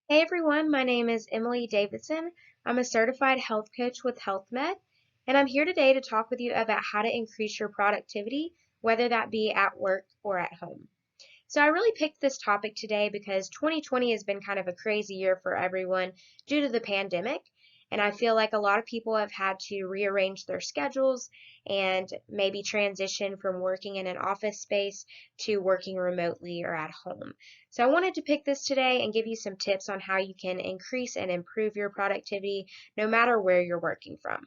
Hey everyone, my name is Emily Davidson. I'm a certified health coach with HealthMed, and I'm here today to talk with you about how to increase your productivity, whether that be at work or at home. So I really picked this topic today because 2020 has been kind of a crazy year for everyone due to the pandemic. And I feel like a lot of people have had to rearrange their schedules and maybe transition from working in an office space to working remotely or at home. So I wanted to pick this today and give you some tips on how you can increase and improve your productivity no matter where you're working from.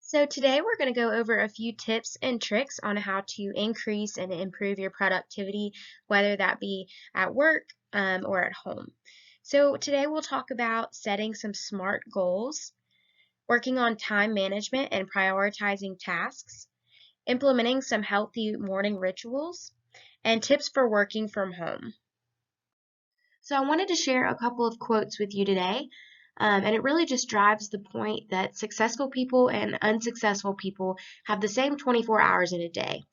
So today we're going to go over a few tips and tricks on how to increase and improve your productivity, whether that be at work or at home. So today we'll talk about setting some SMART goals, working on time management and prioritizing tasks, implementing some healthy morning rituals, and tips for working from home. So I wanted to share a couple of quotes with you today. And it really just drives the point that successful people and unsuccessful people have the same 24 hours in a day.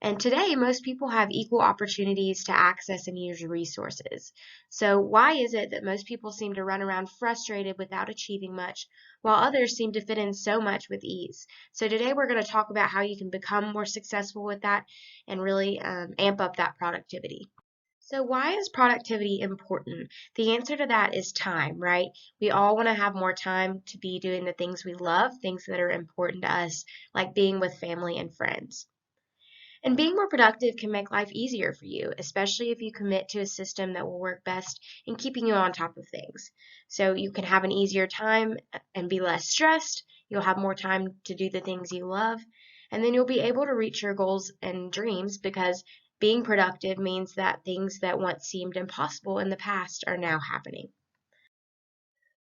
And today, most people have equal opportunities to access and use resources. So why is it that most people seem to run around frustrated without achieving much, while others seem to fit in so much with ease? So today we're going to talk about how you can become more successful with that and really amp up that productivity. So why is productivity important? The answer to that is time, right? We all want to have more time to be doing the things we love, things that are important to us, like being with family and friends. And being more productive can make life easier for you, especially if you commit to a system that will work best in keeping you on top of things. So you can have an easier time and be less stressed. You'll have more time to do the things you love, and then you'll be able to reach your goals and dreams because being productive means that things that once seemed impossible in the past are now happening.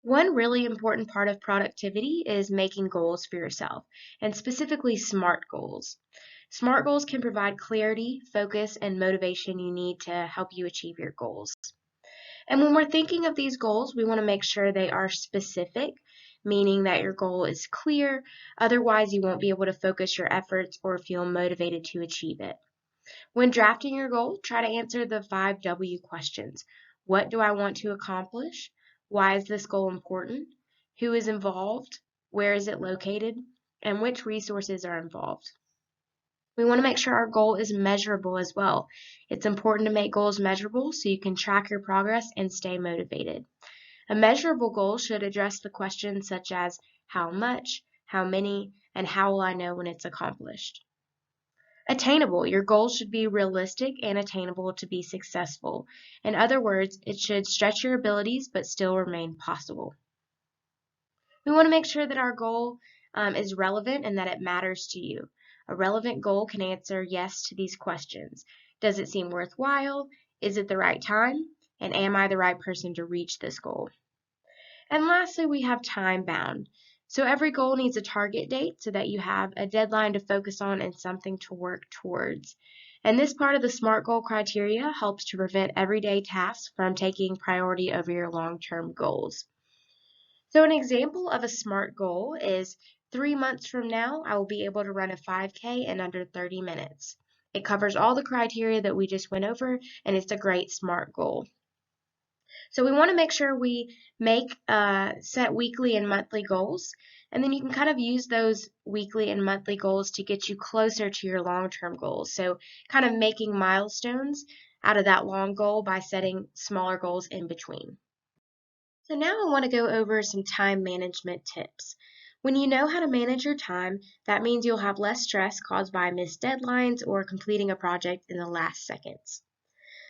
One really important part of productivity is making goals for yourself, and specifically SMART goals. SMART goals can provide clarity, focus, and motivation you need to help you achieve your goals. And when we're thinking of these goals, we want to make sure they are specific, meaning that your goal is clear. Otherwise, you won't be able to focus your efforts or feel motivated to achieve it. When drafting your goal, try to answer the 5W questions. What do I want to accomplish? Why is this goal important? Who is involved? Where is it located? And which resources are involved? We want to make sure our goal is measurable as well. It's important to make goals measurable so you can track your progress and stay motivated. A measurable goal should address the questions such as how much, how many, and how will I know when it's accomplished. Attainable. Your goals should be realistic and attainable to be successful. In other words, it should stretch your abilities but still remain possible. We want to make sure that our goal is relevant and that it matters to you. A relevant goal can answer yes to these questions. Does it seem worthwhile? Is it the right time? And am I the right person to reach this goal? And lastly, we have time bound. So every goal needs a target date so that you have a deadline to focus on and something to work towards. And this part of the SMART goal criteria helps to prevent everyday tasks from taking priority over your long-term goals. So an example of a SMART goal is 3 months from now, I will be able to run a 5K in under 30 minutes. It covers all the criteria that we just went over, and it's a great SMART goal. So we want to make sure we set weekly and monthly goals, and then you can kind of use those weekly and monthly goals to get you closer to your long-term goals. So kind of making milestones out of that long goal by setting smaller goals in between. So now I want to go over some time management tips. When you know how to manage your time, that means you'll have less stress caused by missed deadlines or completing a project in the last seconds.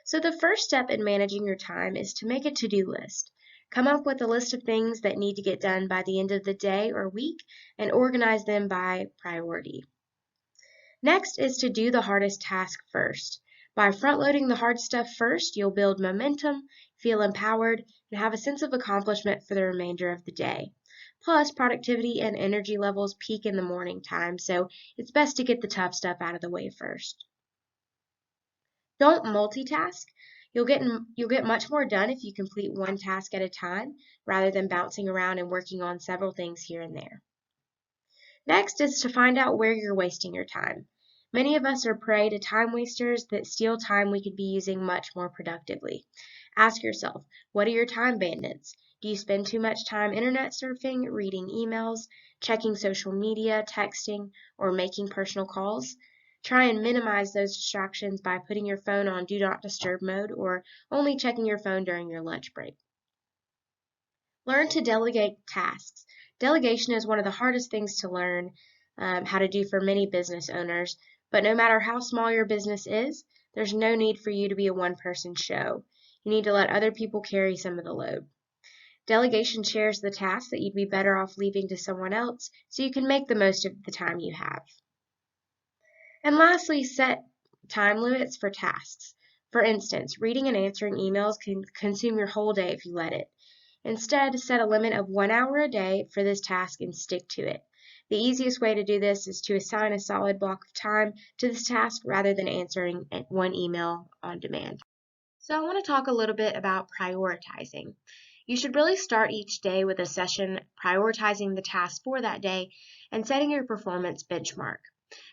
So the first step in managing your time is to make a to-do list. Come up with a list of things that need to get done by the end of the day or week and organize them by priority. Next is to do the hardest task first. By front-loading the hard stuff first, you'll build momentum, feel empowered, and have a sense of accomplishment for the remainder of the day. Plus, productivity and energy levels peak in the morning time, so it's best to get the tough stuff out of the way first. Don't multitask. You'll get much more done if you complete one task at a time rather than bouncing around and working on several things here and there. Next is to find out where you're wasting your time. Many of us are prey to time wasters that steal time we could be using much more productively. Ask yourself, what are your time bandits? Do you spend too much time internet surfing, reading emails, checking social media, texting, or making personal calls? Try and minimize those distractions by putting your phone on Do Not Disturb mode or only checking your phone during your lunch break. Learn to delegate tasks. Delegation is one of the hardest things to learn how to do for many business owners, but no matter how small your business is, there's no need for you to be a one-person show. You need to let other people carry some of the load. Delegation shares the tasks that you'd be better off leaving to someone else so you can make the most of the time you have. And lastly, set time limits for tasks. For instance, reading and answering emails can consume your whole day if you let it. Instead, set a limit of 1 hour a day for this task and stick to it. The easiest way to do this is to assign a solid block of time to this task rather than answering one email on demand. So I want to talk a little bit about prioritizing. You should really start each day with a session prioritizing the task for that day and setting your performance benchmark.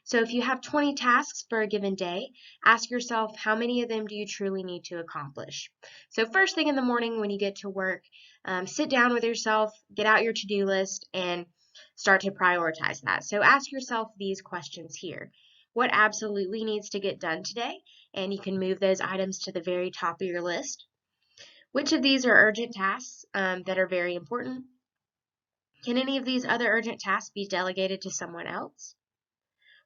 So if you have 20 tasks for a given day, ask yourself how many of them do you truly need to accomplish. So first thing in the morning when you get to work, sit down with yourself, get out your to-do list, and start to prioritize that. So ask yourself these questions here. What absolutely needs to get done today? And you can move those items to the very top of your list. Which of these are urgent tasks that are very important? Can any of these other urgent tasks be delegated to someone else?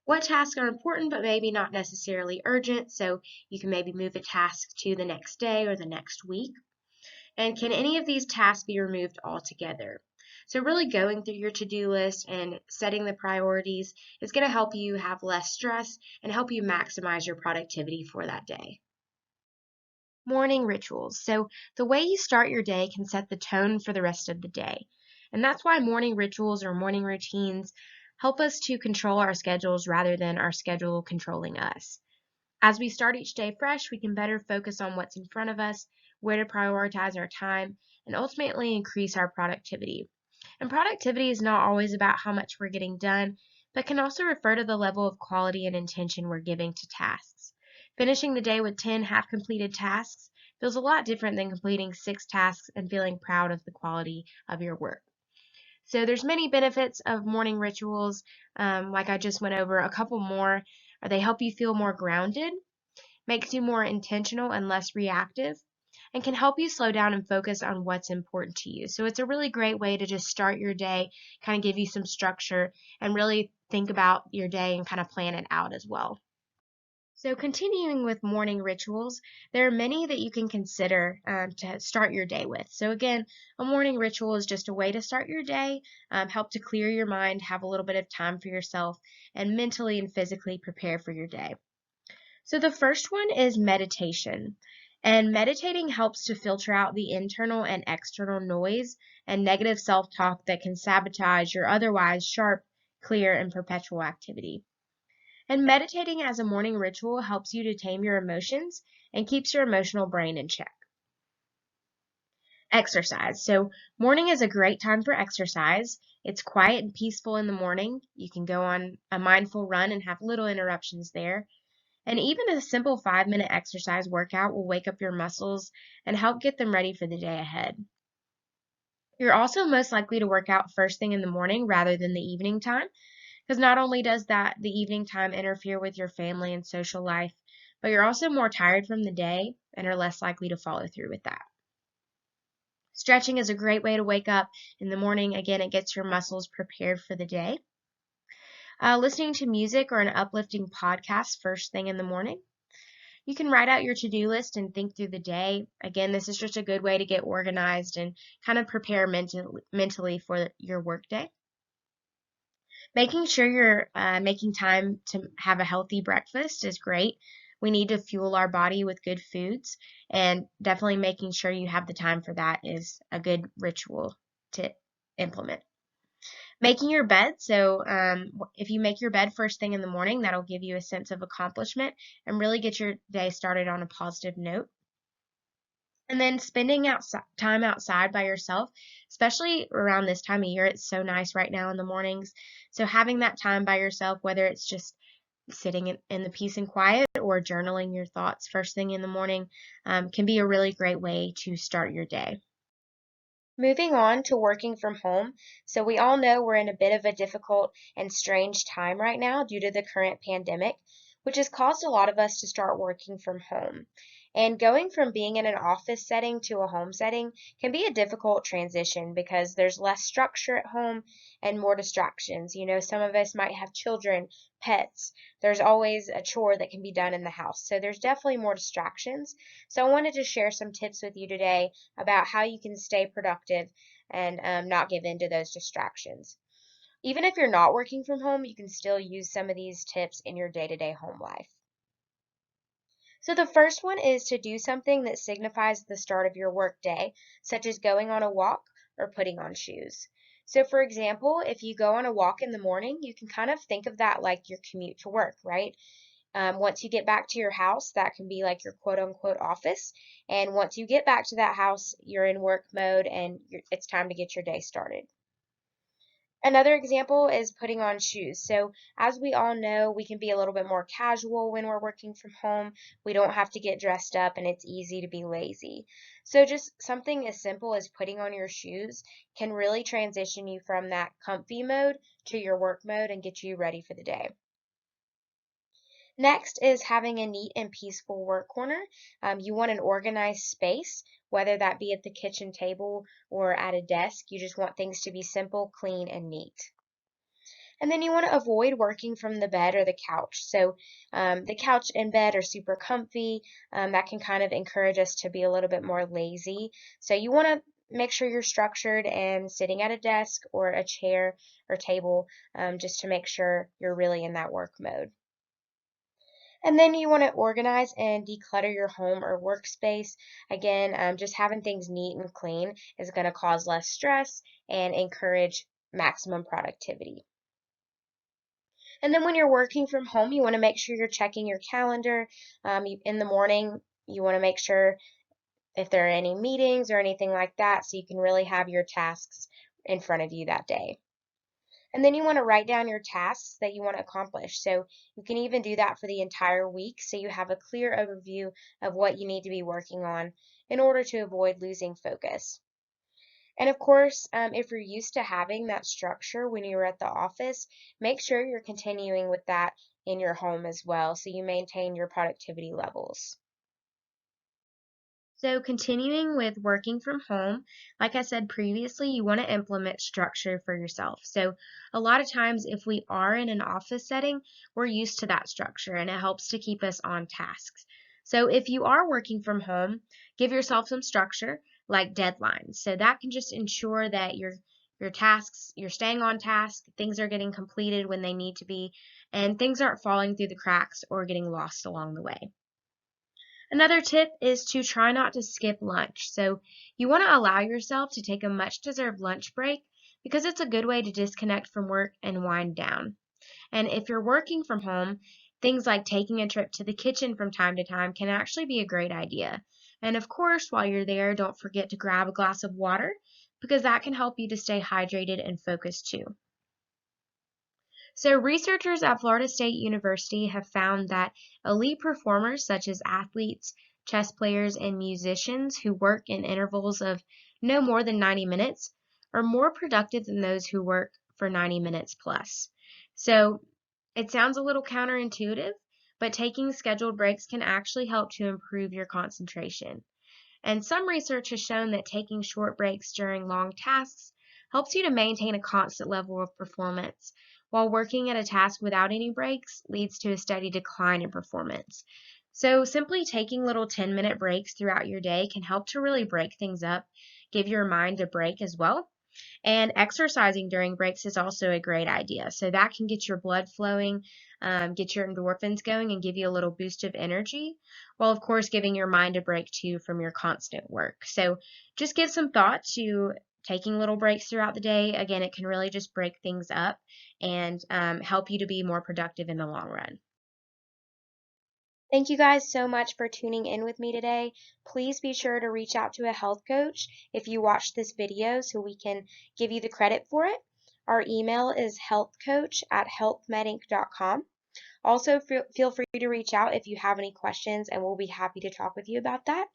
What tasks are important but maybe not necessarily urgent, so you can maybe move a task to the next day or the next week? And can any of these tasks be removed altogether? So really going through your to-do list and setting the priorities is going to help you have less stress and help you maximize your productivity for that day. Morning rituals. So the way you start your day can set the tone for the rest of the day. And that's why morning rituals or morning routines help us to control our schedules rather than our schedule controlling us. As we start each day fresh, we can better focus on what's in front of us, where to prioritize our time, and ultimately increase our productivity. And productivity is not always about how much we're getting done, but can also refer to the level of quality and intention we're giving to tasks. Finishing the day with 10 half-completed tasks feels a lot different than completing 6 tasks and feeling proud of the quality of your work. So there's many benefits of morning rituals, like I just went over. A couple more are they help you feel more grounded, makes you more intentional and less reactive, and can help you slow down and focus on what's important to you. So it's a really great way to just start your day, kind of give you some structure, and really think about your day and kind of plan it out as well. So continuing with morning rituals, there are many that you can consider to start your day with. So again, a morning ritual is just a way to start your day, help to clear your mind, have a little bit of time for yourself, and mentally and physically prepare for your day. So the first one is meditation. And meditating helps to filter out the internal and external noise and negative self-talk that can sabotage your otherwise sharp, clear, and perpetual activity. And meditating as a morning ritual helps you to tame your emotions and keeps your emotional brain in check. Exercise. So morning is a great time for exercise. It's quiet and peaceful in the morning. You can go on a mindful run and have little interruptions there. And even a simple 5-minute exercise workout will wake up your muscles and help get them ready for the day ahead. You're also most likely to work out first thing in the morning rather than the evening time, because not only does the evening time interfere with your family and social life, but you're also more tired from the day and are less likely to follow through with that. Stretching is a great way to wake up in the morning. Again, it gets your muscles prepared for the day. Listening to music or an uplifting podcast first thing in the morning. You can write out your to-do list and think through the day. Again, this is just a good way to get organized and kind of prepare mentally for your workday. Making sure you're making time to have a healthy breakfast is great. We need to fuel our body with good foods, and definitely making sure you have the time for that is a good ritual to implement. Making your bed. So if you make your bed first thing in the morning, that'll give you a sense of accomplishment and really get your day started on a positive note. And then spending time outside by yourself, especially around this time of year, it's so nice right now in the mornings. So having that time by yourself, whether it's just sitting in the peace and quiet or journaling your thoughts first thing in the morning can be a really great way to start your day. Moving on to working from home. So we all know we're in a bit of a difficult and strange time right now due to the current pandemic, which has caused a lot of us to start working from home. And going from being in an office setting to a home setting can be a difficult transition because there's less structure at home and more distractions. You know, some of us might have children, pets. There's always a chore that can be done in the house. So there's definitely more distractions. So I wanted to share some tips with you today about how you can stay productive and not give in to those distractions. Even if you're not working from home, you can still use some of these tips in your day-to-day home life. So the first one is to do something that signifies the start of your work day, such as going on a walk or putting on shoes. So for example, if you go on a walk in the morning, you can kind of think of that like your commute to work, right? Once you get back to your house, that can be like your quote unquote office. And once you get back to that house, you're in work mode and it's time to get your day started. Another example is putting on shoes. So, as we all know, we can be a little bit more casual when we're working from home. We don't have to get dressed up and it's easy to be lazy. So, just something as simple as putting on your shoes can really transition you from that comfy mode to your work mode and get you ready for the day. Next is having a neat and peaceful work corner. You want an organized space, whether that be at the kitchen table or at a desk. You just want things to be simple, clean, and neat. And then you want to avoid working from the bed or the couch. So the couch and bed are super comfy. That can kind of encourage us to be a little bit more lazy. So you want to make sure you're structured and sitting at a desk or a chair or table just to make sure you're really in that work mode. And then you want to organize and declutter your home or workspace. Again, just having things neat and clean is going to cause less stress and encourage maximum productivity. And then when you're working from home, you want to make sure you're checking your calendar. In the morning, you want to make sure if there are any meetings or anything like that so you can really have your tasks in front of you that day. And then you want to write down your tasks that you want to accomplish. So you can even do that for the entire week so you have a clear overview of what you need to be working on in order to avoid losing focus. And of course, if you're used to having that structure when you're at the office, make sure you're continuing with that in your home as well so you maintain your productivity levels. So continuing with working from home, like I said previously, you want to implement structure for yourself. So a lot of times if we are in an office setting, we're used to that structure and it helps to keep us on tasks. So if you are working from home, give yourself some structure like deadlines. So that can just ensure that your tasks, you're staying on task, things are getting completed when they need to be, and things aren't falling through the cracks or getting lost along the way. Another tip is to try not to skip lunch. So you want to allow yourself to take a much deserved lunch break because it's a good way to disconnect from work and wind down. And if you're working from home, things like taking a trip to the kitchen from time to time can actually be a great idea. And of course, while you're there, don't forget to grab a glass of water because that can help you to stay hydrated and focused too. So, researchers at Florida State University have found that elite performers, such as athletes, chess players, and musicians who work in intervals of no more than 90 minutes, are more productive than those who work for 90 minutes plus. So, it sounds a little counterintuitive, but taking scheduled breaks can actually help to improve your concentration. And some research has shown that taking short breaks during long tasks helps you to maintain a constant level of performance, while working at a task without any breaks leads to a steady decline in performance. So, simply taking little 10-minute breaks throughout your day can help to really break things up, give your mind a break as well. And exercising during breaks is also a great idea. So that can get your blood flowing, get your endorphins going, and give you a little boost of energy, while of course giving your mind a break too from your constant work. So just give some thought to taking little breaks throughout the day. Again, it can really just break things up and help you to be more productive in the long run. Thank you guys so much for tuning in with me today. Please be sure to reach out to a health coach if you watched this video so we can give you the credit for it. Our email is healthcoach@healthmedinc.com. Also, feel free to reach out if you have any questions, and we'll be happy to talk with you about that.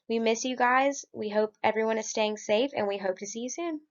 We miss you guys. We hope everyone is staying safe, and we hope to see you soon.